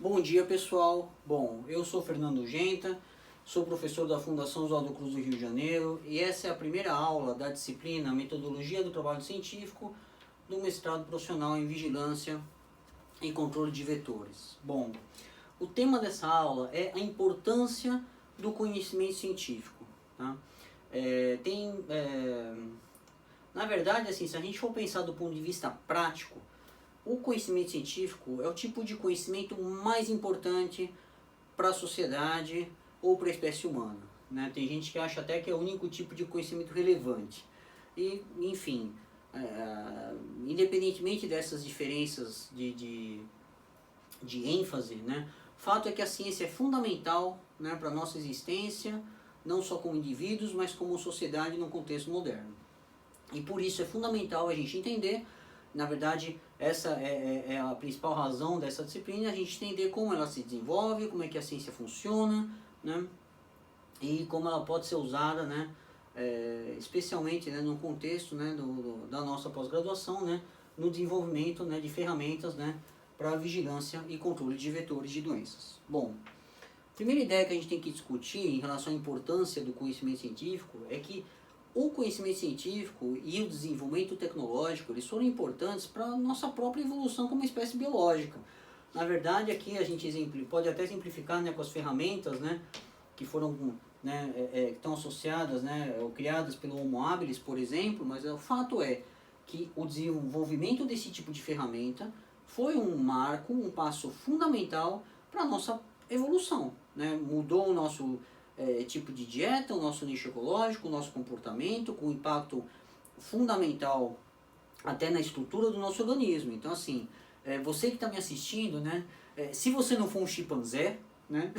Bom dia, pessoal. Bom, eu sou Fernando Genta, sou professor da Fundação Oswaldo Cruz do Rio de Janeiro e essa é a primeira aula da disciplina Metodologia do Trabalho Científico do mestrado profissional em Vigilância e Controle de Vetores. Bom, o tema dessa aula é a importância do conhecimento científico. Tá? Na verdade, assim, se a gente for pensar do ponto de vista prático, o conhecimento científico é o tipo de conhecimento mais importante para a sociedade ou para a espécie humana, né? Tem gente que acha até que é o único tipo de conhecimento relevante. E, enfim, independentemente dessas diferenças de ênfase, né? Fato é que a ciência é fundamental, né, para a nossa existência, não só como indivíduos, mas como sociedade no contexto moderno. E por isso é fundamental a gente entender, na verdade, essa é a principal razão dessa disciplina, a gente entender como ela se desenvolve, como é que a ciência funciona, né? E como ela pode ser usada, né? Especialmente, né, no contexto, né, da nossa pós-graduação, né, no desenvolvimento, né, de ferramentas, né, para vigilância e controle de vetores de doenças. Bom, a primeira ideia que a gente tem que discutir em relação à importância do conhecimento científico é que o conhecimento científico e o desenvolvimento tecnológico, eles foram importantes para a nossa própria evolução como espécie biológica. Na verdade, aqui a gente pode até simplificar, né, com as ferramentas, né, que foram, né, que estão associadas, né, ou criadas pelo Homo habilis, por exemplo, mas o fato é que o desenvolvimento desse tipo de ferramenta foi um marco, um passo fundamental para a nossa evolução, né? Mudou o nosso tipo de dieta, o nosso nicho ecológico, o nosso comportamento, com impacto fundamental até na estrutura do nosso organismo. Então, assim, você que está me assistindo, né, se você não for um chimpanzé, né,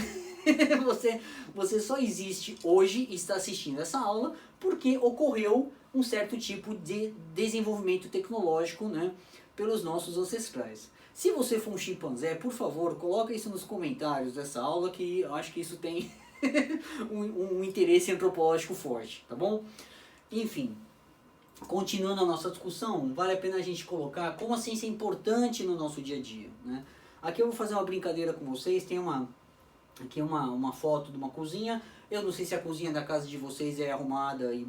você só existe hoje e está assistindo essa aula porque ocorreu um certo tipo de desenvolvimento tecnológico, né, pelos nossos ancestrais. Se você for um chimpanzé, por favor, coloca isso nos comentários dessa aula, que eu acho que isso tem um interesse antropológico forte, tá bom? Enfim, continuando a nossa discussão, vale a pena a gente colocar como a ciência é importante no nosso dia a dia, né? Aqui eu vou fazer uma brincadeira com vocês, tem aqui uma foto de uma cozinha. Eu não sei se a cozinha da casa de vocês é arrumada e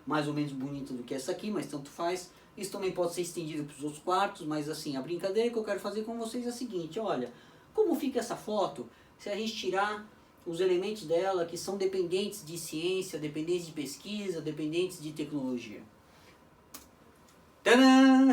mais ou menos bonita do que essa aqui, mas tanto faz. Isso também pode ser estendido para os outros quartos, mas assim, a brincadeira que eu quero fazer com vocês é a seguinte, olha, como fica essa foto se a gente tirar os elementos dela que são dependentes de ciência, dependentes de pesquisa, dependentes de tecnologia? Tadã!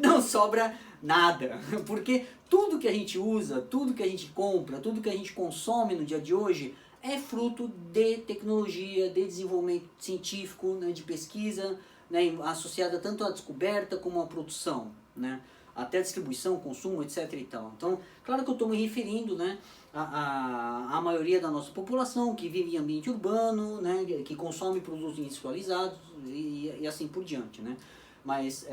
Não sobra nada, porque tudo que a gente usa, tudo que a gente compra, tudo que a gente consome no dia de hoje é fruto de tecnologia, de desenvolvimento científico, né, de pesquisa, né, associada tanto à descoberta como à produção, né, até a distribuição, consumo, etc. e tal. Então, claro que eu estou me referindo, né, à maioria da nossa população que vive em ambiente urbano, né, que consome produtos industrializados e assim por diante, né. Mas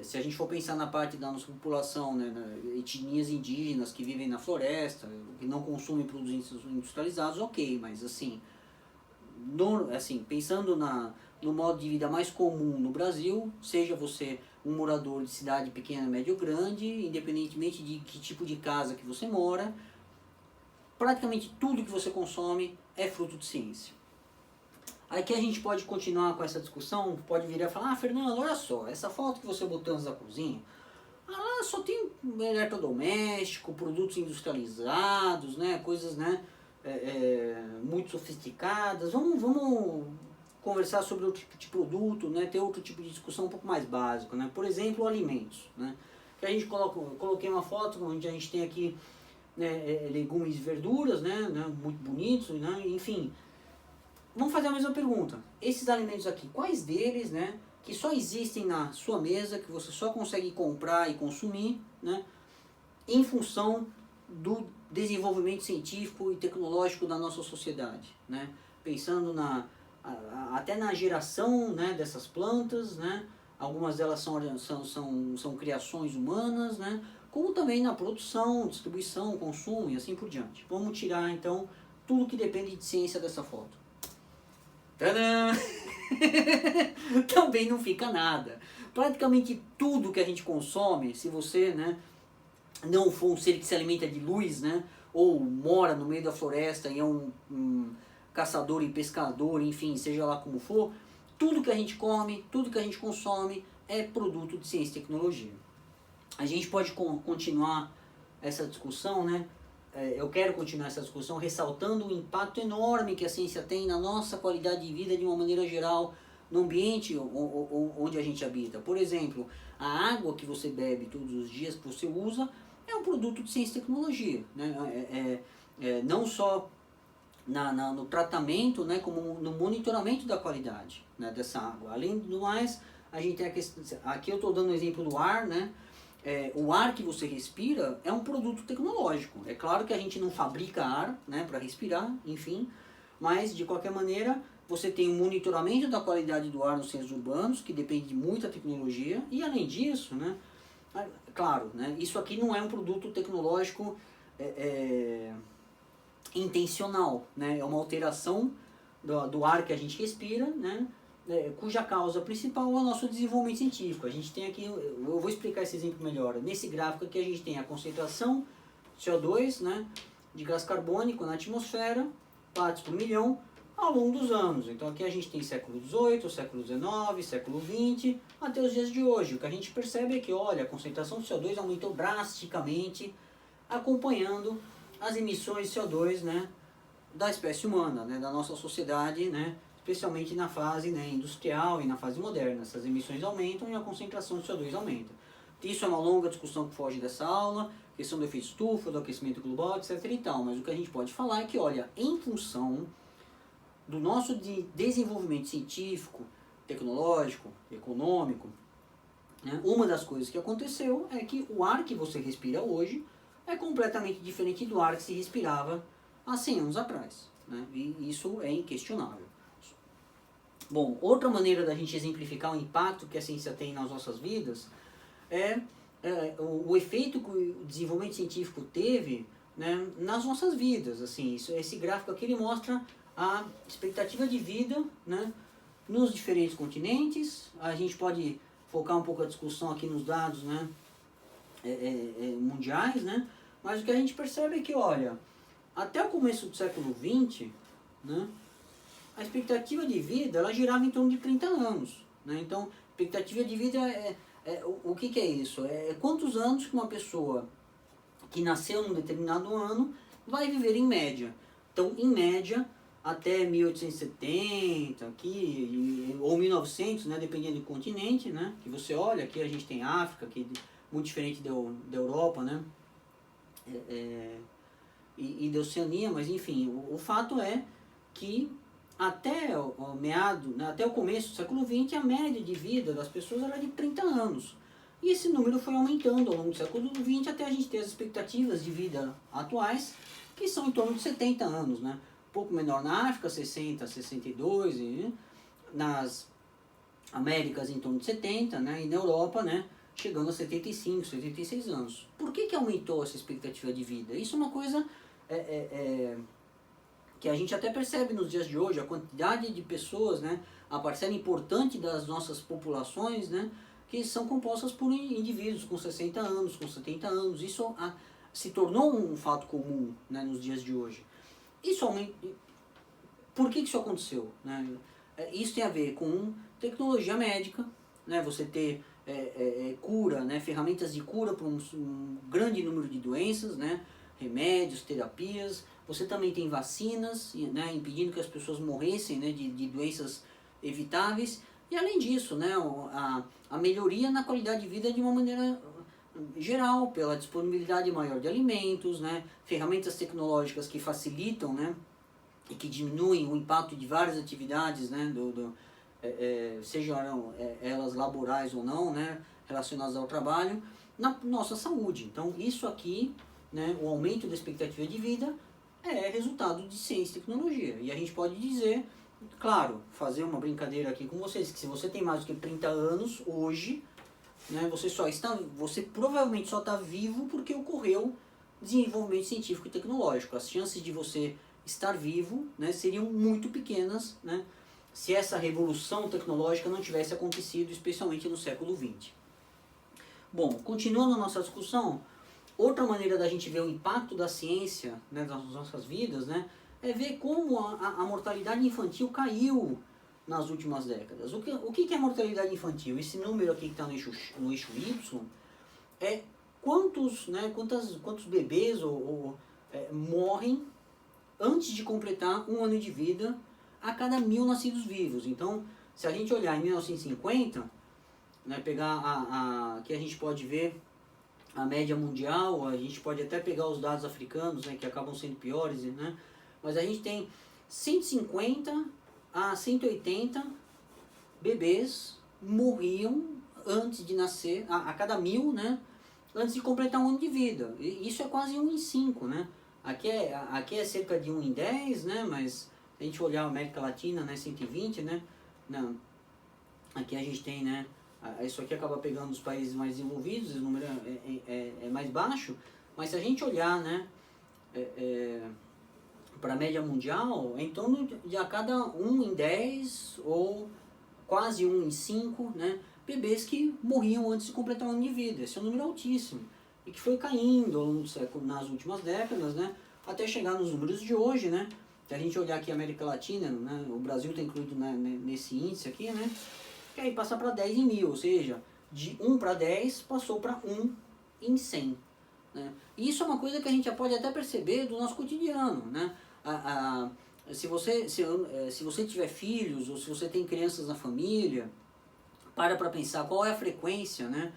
se a gente for pensar na parte da nossa população, né, etnias indígenas que vivem na floresta, que não consomem produtos industrializados, ok, mas assim, pensando no modo de vida mais comum no Brasil, seja você um morador de cidade pequena, média ou grande, independentemente de que tipo de casa que você mora, praticamente tudo que você consome é fruto de ciência. Aqui a gente pode continuar com essa discussão, pode virar e falar, Fernando, olha só, essa foto que você botou antes da cozinha, lá só tem eletrodoméstico, produtos industrializados, né, coisas, né, muito sofisticadas. Vamos conversar sobre outro tipo de produto, né, ter outro tipo de discussão um pouco mais básico, né, por exemplo, alimentos, né, que a gente coloquei uma foto onde a gente tem aqui, né, legumes e verduras, né, muito bonitos, né, enfim. Vamos fazer a mesma pergunta. Esses alimentos aqui, quais deles, né, que só existem na sua mesa, que você só consegue comprar e consumir, né, em função do desenvolvimento científico e tecnológico da nossa sociedade, né? Pensando até na geração, né, dessas plantas, né? Algumas delas são criações humanas, né? Como também na produção, distribuição, consumo e assim por diante. Vamos tirar então tudo que depende de ciência dessa foto. Tadã! Também não fica nada. Praticamente tudo que a gente consome, se você, né, não for um ser que se alimenta de luz, né, ou mora no meio da floresta e é um caçador e pescador, enfim, seja lá como for, tudo que a gente come, tudo que a gente consome é produto de ciência e tecnologia. A gente pode continuar essa discussão, né? Eu quero continuar essa discussão ressaltando o impacto enorme que a ciência tem na nossa qualidade de vida de uma maneira geral, no ambiente onde a gente habita. Por exemplo, a água que você bebe todos os dias, que você usa, é um produto de ciência e tecnologia, né? Não só no tratamento, né, como no monitoramento da qualidade, né, dessa água. Além do mais, a gente tem a questão, aqui eu estou dando o exemplo do ar, né? O ar que você respira é um produto tecnológico. É claro que a gente não fabrica ar, né, para respirar, enfim, mas de qualquer maneira você tem um monitoramento da qualidade do ar nos centros urbanos, que depende de muita tecnologia, e além disso, né, claro, né, isso aqui não é um produto tecnológico intencional, né, é uma alteração do ar que a gente respira, né, cuja causa principal é o nosso desenvolvimento científico. A gente tem aqui, eu vou explicar esse exemplo melhor. Nesse gráfico aqui a gente tem a concentração de CO2, né, de gás carbônico na atmosfera, partes por milhão, ao longo dos anos. Então aqui a gente tem século XVIII, século XIX, século XX, até os dias de hoje. O que a gente percebe é que, olha, a concentração de CO2 aumentou drasticamente, acompanhando as emissões de CO2, né, da espécie humana, né, da nossa sociedade, né, especialmente na fase, né, industrial e na fase moderna. Essas emissões aumentam e a concentração de CO2 aumenta. Isso é uma longa discussão que foge dessa aula, questão do efeito estufa, do aquecimento global, etc. e tal. Mas o que a gente pode falar é que, olha, em função do nosso desenvolvimento científico, tecnológico, econômico, né, uma das coisas que aconteceu é que o ar que você respira hoje é completamente diferente do ar que se respirava há 100 anos atrás, né? E isso é inquestionável. Bom, outra maneira da gente exemplificar o impacto que a ciência tem nas nossas vidas é o efeito que o desenvolvimento científico teve, né, nas nossas vidas. Assim, esse gráfico aqui ele mostra a expectativa de vida, né, nos diferentes continentes. A gente pode focar um pouco a discussão aqui nos dados, né, mundiais, né, mas o que a gente percebe é que, olha, até o começo do século XX, né, a expectativa de vida ela girava em torno de 30 anos. Né? Então, expectativa de vida o que é isso? É quantos anos que uma pessoa que nasceu num determinado ano vai viver em média. Então, em média, até 1870 aqui, ou 1900, né, dependendo do continente, né, que você olha, aqui a gente tem África, que é muito diferente da Europa, né, e da Oceania, mas enfim, o fato é que até até o começo do século XX, a média de vida das pessoas era de 30 anos. E esse número foi aumentando ao longo do século XX até a gente ter as expectativas de vida atuais, que são em torno de 70 anos. Né? Um pouco menor na África, 60, 62, e nas Américas em torno de 70, né? E na Europa, né, chegando a 75, 76 anos. Por que aumentou essa expectativa de vida? Isso é uma coisa que a gente até percebe nos dias de hoje, a quantidade de pessoas, né, a parcela importante das nossas populações, né, que são compostas por indivíduos com 60 anos, com 70 anos. Isso se tornou um fato comum, né, nos dias de hoje. Isso por que isso aconteceu? Né? Isso tem a ver com tecnologia médica, né, você ter cura, né, ferramentas de cura para um grande número de doenças, né, remédios, terapias. Você também tem vacinas, né, impedindo que as pessoas morressem, né, de doenças evitáveis. E além disso, né, a melhoria na qualidade de vida de uma maneira geral, pela disponibilidade maior de alimentos, né, ferramentas tecnológicas que facilitam, né, e que diminuem o impacto de várias atividades, né, sejam elas laborais ou não, né, relacionadas ao trabalho, na nossa saúde. Então isso aqui, né, o aumento da expectativa de vida é resultado de ciência e tecnologia. E a gente pode dizer, claro, fazer uma brincadeira aqui com vocês, que se você tem mais do que 30 anos hoje, né, você provavelmente só está vivo porque ocorreu desenvolvimento científico e tecnológico. As chances de você estar vivo, né, seriam muito pequenas, né, se essa revolução tecnológica não tivesse acontecido, especialmente no século XX. Bom, continuando a nossa discussão, Outra maneira da gente ver o impacto da ciência, né, nas nossas vidas, né, é ver como a mortalidade infantil caiu nas últimas décadas. O que é mortalidade infantil? Esse número aqui que está no eixo Y é quantos bebês morrem antes de completar um ano de vida a cada 1.000 nascidos vivos. Então, se a gente olhar em 1950, né, pegar que a gente pode ver a média mundial, a gente pode até pegar os dados africanos, né, que acabam sendo piores, né, mas a gente tem 150 a 180 bebês morriam antes de nascer, a cada 1.000, né, antes de completar um ano de vida. E isso é quase 1 em 5, né? Aqui é cerca de 1 em 10, né, mas se a gente olhar a América Latina, né, 120, né, não, aqui a gente tem, né, isso aqui acaba pegando os países mais desenvolvidos, o número é mais baixo, mas se a gente olhar, né, para a média mundial, é em torno de a cada 1 em 10 ou quase 1 em 5, né, bebês que morriam antes de completar um ano de vida. Esse é um número altíssimo e que foi caindo ao longo do século, nas últimas décadas, né, até chegar nos números de hoje, né. Se a gente olhar aqui a América Latina, né, o Brasil está incluído, né, nesse índice aqui, né, que aí passa para 10 em 1.000, ou seja, de 1 para 10 passou para 1 em 100. Né? E isso é uma coisa que a gente já pode até perceber do nosso cotidiano. Né? Se você tiver filhos ou se você tem crianças na família, para pensar qual é a frequência, né,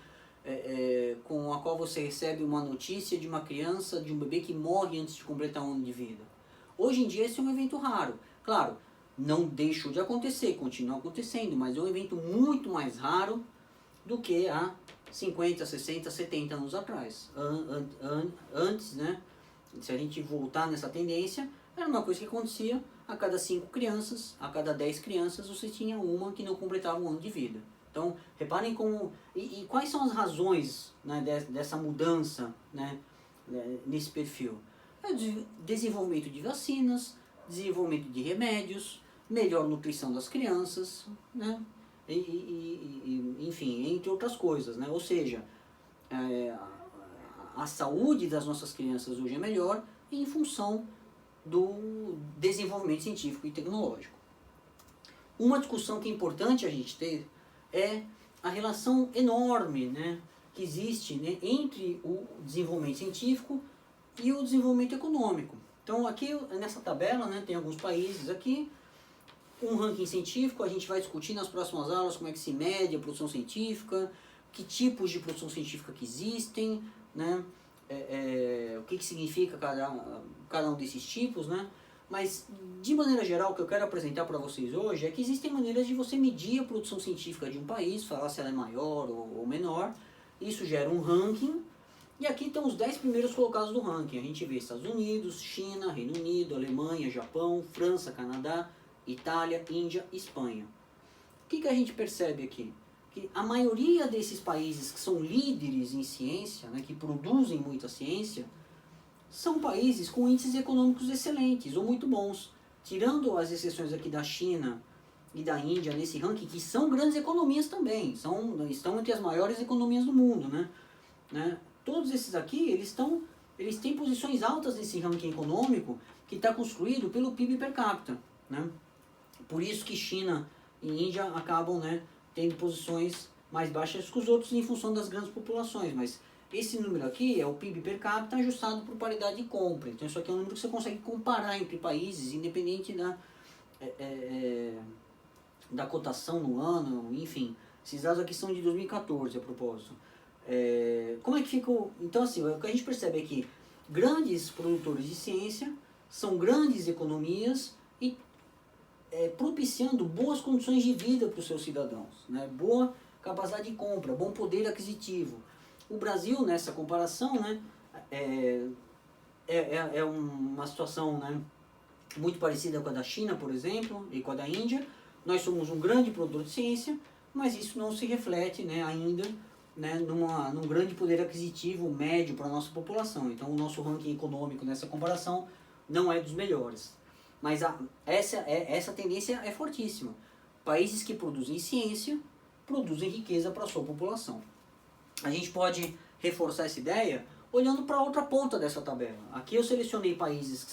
com a qual você recebe uma notícia de uma criança, de um bebê que morre antes de completar um ano de vida. Hoje em dia esse é um evento raro. Claro, não deixou de acontecer, continua acontecendo, mas é um evento muito mais raro do que há 50, 60, 70 anos atrás. Antes, né, se a gente voltar nessa tendência, era uma coisa que acontecia a cada 5 crianças, a cada 10 crianças, você tinha uma que não completava um ano de vida. Então, reparem como... E quais são as razões, né, dessa mudança, né, nesse perfil? É o desenvolvimento de vacinas, desenvolvimento de remédios, melhor nutrição das crianças, né? Enfim, entre outras coisas, né? Ou seja, a saúde das nossas crianças hoje é melhor em função do desenvolvimento científico e tecnológico. Uma discussão que é importante a gente ter é a relação enorme, né, que existe, né, entre o desenvolvimento científico e o desenvolvimento econômico. Então aqui nessa tabela, né, tem alguns países aqui, um ranking científico, a gente vai discutir nas próximas aulas como é que se mede a produção científica, que tipos de produção científica que existem, né, o que significa cada um desses tipos, né. Mas, de maneira geral, o que eu quero apresentar para vocês hoje é que existem maneiras de você medir a produção científica de um país, falar se ela é maior ou menor. Isso gera um ranking. E aqui estão os 10 primeiros colocados do ranking. A gente vê Estados Unidos, China, Reino Unido, Alemanha, Japão, França, Canadá, Itália, Índia e Espanha. O que a gente percebe aqui? Que a maioria desses países que são líderes em ciência, né, que produzem muita ciência, são países com índices econômicos excelentes ou muito bons. Tirando as exceções aqui da China e da Índia nesse ranking, que são grandes economias também, estão entre as maiores economias do mundo, né? Todos esses aqui, eles têm posições altas nesse ranking econômico que está construído pelo PIB per capita, né? Por isso que China e Índia acabam, né, tendo posições mais baixas que os outros em função das grandes populações, mas esse número aqui é o PIB per capita ajustado por paridade de compra. Então isso aqui é um número que você consegue comparar entre países, independente da cotação no ano, enfim. Esses dados aqui são de 2014, a propósito. Como é que fica Então assim, o que a gente percebe é que grandes produtores de ciência são grandes economias e propiciando boas condições de vida para os seus cidadãos, né? Boa capacidade de compra, bom poder aquisitivo. O Brasil, nessa comparação, né, é uma situação, né, muito parecida com a da China, por exemplo, e com a da Índia. Nós somos um grande produtor de ciência, mas isso não se reflete, né, ainda, né, num grande poder aquisitivo médio para a nossa população. Então o nosso ranking econômico nessa comparação não é dos melhores. Mas essa tendência é fortíssima. Países que produzem ciência produzem riqueza para a sua população. A gente pode reforçar essa ideia olhando para a outra ponta dessa tabela. Aqui eu selecionei países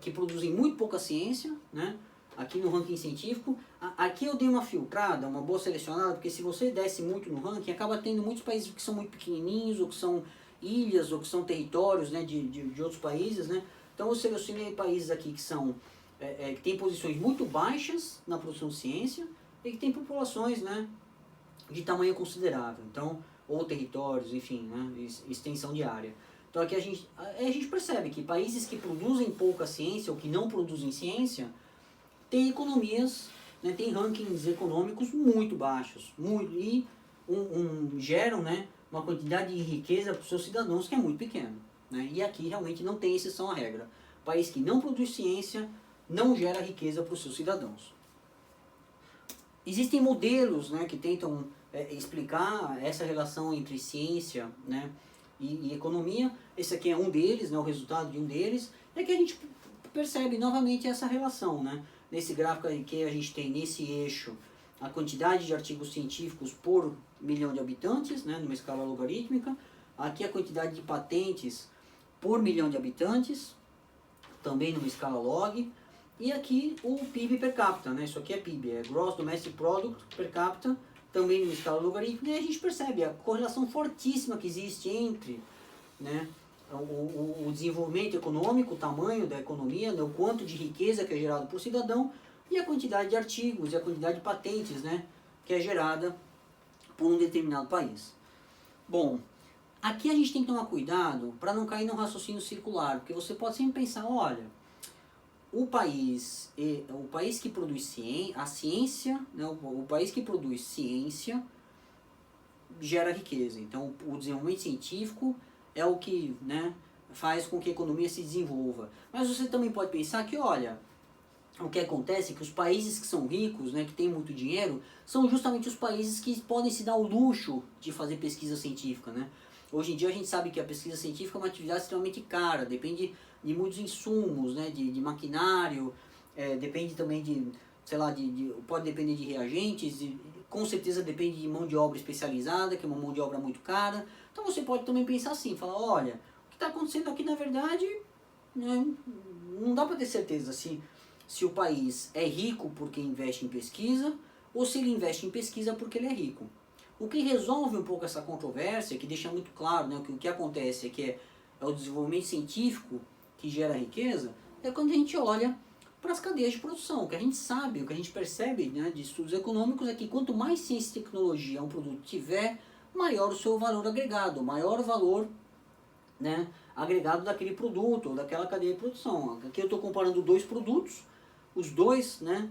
que produzem muito pouca ciência, né? Aqui no ranking científico. Aqui eu dei uma filtrada, uma boa selecionada, porque se você desce muito no ranking, acaba tendo muitos países que são muito pequenininhos, ou que são ilhas, ou que são territórios, né, de outros países, né? Então eu selecionei países aqui que têm posições muito baixas na produção de ciência e que têm populações, né, de tamanho considerável. Então, ou territórios, enfim, né, extensão de área. Então aqui a gente percebe que países que produzem pouca ciência ou que não produzem ciência têm economias, né, têm rankings econômicos muito baixos e geram, né, uma quantidade de riqueza para os seus cidadãos que é muito pequeno. Né, e aqui realmente não tem exceção à regra. País que não produz ciência não gera riqueza para os seus cidadãos. Existem modelos, né, que tentam explicar essa relação entre ciência, né, e economia. Esse aqui é um deles, né, o resultado de um deles. É que a gente percebe novamente essa relação. Né? Nesse gráfico que a gente tem nesse eixo a quantidade de artigos científicos por milhão de habitantes, né, numa escala logarítmica. Aqui a quantidade de patentes por milhão de habitantes, também numa escala log. E aqui o PIB per capita, né? Isso aqui é PIB, é Gross Domestic Product per capita, também numa escala logarítmica. E a gente percebe a correlação fortíssima que existe entre, né, o desenvolvimento econômico, o tamanho da economia, né, o quanto de riqueza que é gerado por cidadão, e a quantidade de artigos e a quantidade de patentes, né, que é gerada por um determinado país. Bom, aqui a gente tem que tomar cuidado para não cair no raciocínio circular, porque você pode sempre pensar, olha, o país que produz ciência, né, o país que produz ciência gera riqueza. Então, o desenvolvimento científico é o que, né, faz com que a economia se desenvolva. Mas você também pode pensar que, olha, o que acontece é que os países que são ricos, né, que têm muito dinheiro, são justamente os países que podem se dar o luxo de fazer pesquisa científica, né? Hoje em dia a gente sabe que a pesquisa científica é uma atividade extremamente cara, depende de muitos insumos, né, de maquinário, depende também de, sei lá, pode depender de reagentes, com certeza depende de mão de obra especializada, que é uma mão de obra muito cara. Então você pode também pensar assim, falar, olha, o que está acontecendo aqui na verdade, né, não dá para ter certeza se o país é rico porque investe em pesquisa, ou se ele investe em pesquisa porque ele é rico. O que resolve um pouco essa controvérsia, que deixa muito claro, né, que o que acontece é que é o desenvolvimento científico que gera riqueza, é quando a gente olha para as cadeias de produção. O que a gente sabe, o que a gente percebe, né, de estudos econômicos é que quanto mais ciência e tecnologia um produto tiver, maior o seu valor agregado, maior o valor, né, agregado daquele produto ou daquela cadeia de produção. Aqui eu estou comparando dois produtos, os dois, né,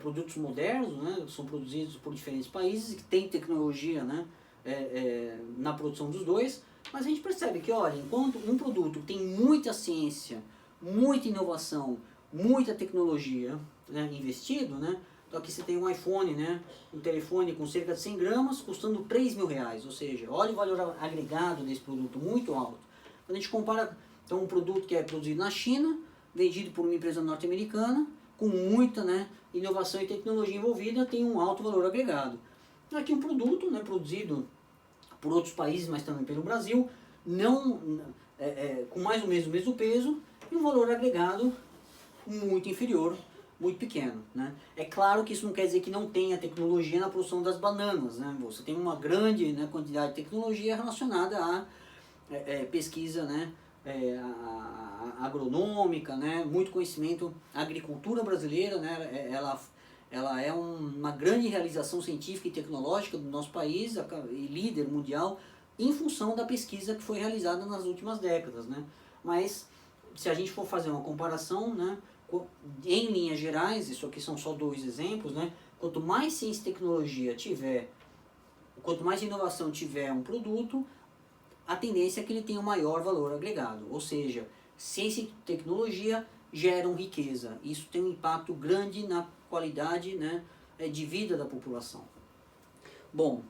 produtos modernos, né, são produzidos por diferentes países que têm tecnologia, né, na produção dos dois, mas a gente percebe que, olha, enquanto um produto tem muita ciência, muita inovação, muita tecnologia, né, investido, né, então aqui você tem um iPhone, né, um telefone com cerca de 100 gramas custando 3 mil reais, ou seja, olha o valor agregado desse produto, muito alto. Quando a gente compara, então, um produto que é produzido na China, vendido por uma empresa norte-americana, com muita, né, inovação e tecnologia envolvida, tem um alto valor agregado. Aqui um produto, né, produzido por outros países, mas também pelo Brasil, com mais ou menos o mesmo peso e um valor agregado muito inferior, muito pequeno. Né? É claro que isso não quer dizer que não tenha tecnologia na produção das bananas. Né? Você tem uma grande, né, quantidade de tecnologia relacionada à pesquisa, né, agronômica, né, muito conhecimento. A agricultura brasileira, né, ela é uma grande realização científica e tecnológica do nosso país, e líder mundial, em função da pesquisa que foi realizada nas últimas décadas. Né? Mas, se a gente for fazer uma comparação, né, em linhas gerais, isso aqui são só dois exemplos, né, quanto mais ciência e tecnologia tiver, quanto mais inovação tiver um produto, a tendência é que ele tenha um maior valor agregado. Ou seja, ciência e tecnologia geram riqueza. Isso tem um impacto grande na qualidade, né, de vida da população. Bom,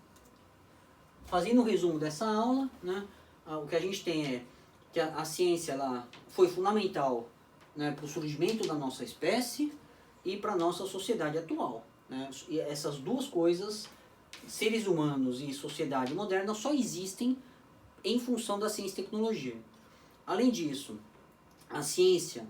fazendo um resumo dessa aula, né, o que a gente tem é que a ciência ela foi fundamental, né, para o surgimento da nossa espécie e para a nossa sociedade atual. Né? E essas duas coisas, seres humanos e sociedade moderna, só existem em função da ciência e tecnologia. Além disso, a ciência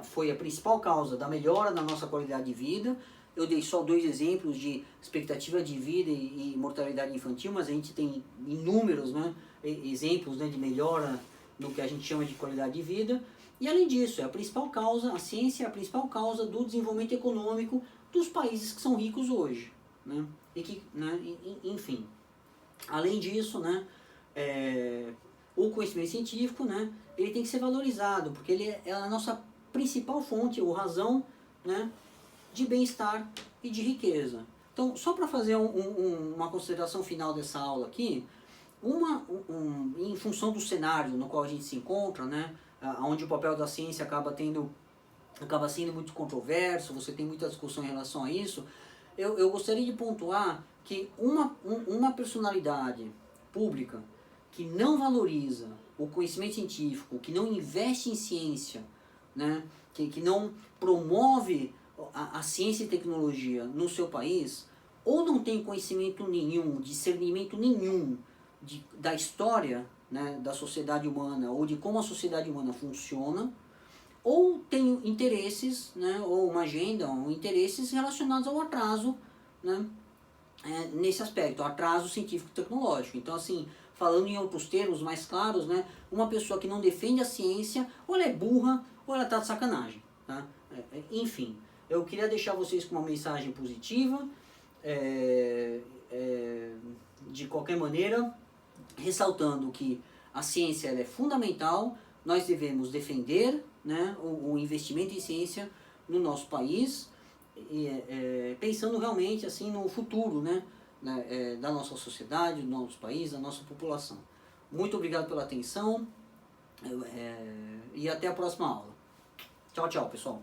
foi a principal causa da melhora na nossa qualidade de vida. Eu dei só 2 exemplos de expectativa de vida e mortalidade infantil, mas a gente tem inúmeros, né, exemplos, né, de melhora no que a gente chama de qualidade de vida. E além disso, a ciência é a principal causa do desenvolvimento econômico dos países que são ricos hoje, né? Enfim, além disso, né, o conhecimento científico, né, ele tem que ser valorizado, porque ele é a nossa principal fonte ou razão, né, de bem-estar e de riqueza. Então, só para fazer uma consideração final dessa aula aqui, em função do cenário no qual a gente se encontra, né, onde o papel da ciência acaba sendo muito controverso, você tem muita discussão em relação a isso, eu gostaria de pontuar que uma personalidade pública que não valoriza o conhecimento científico, que não investe em ciência, né, que não promove a ciência e tecnologia no seu país, ou não tem conhecimento nenhum, discernimento nenhum da história, né, da sociedade humana, ou de como a sociedade humana funciona, ou tem interesses, né, ou uma agenda, ou interesses relacionados ao atraso, né, nesse aspecto, ao atraso científico-tecnológico. Então, assim, falando em outros termos mais claros, né, uma pessoa que não defende a ciência, ou ela é burra, ou ela está de sacanagem. Tá? Enfim, eu queria deixar vocês com uma mensagem positiva, de qualquer maneira, ressaltando que a ciência ela é fundamental, nós devemos defender, né, o investimento em ciência no nosso país, pensando realmente assim, no futuro, né, da nossa sociedade, do nosso país, da nossa população. Muito obrigado pela atenção e até a próxima aula. Tchau, tchau, pessoal.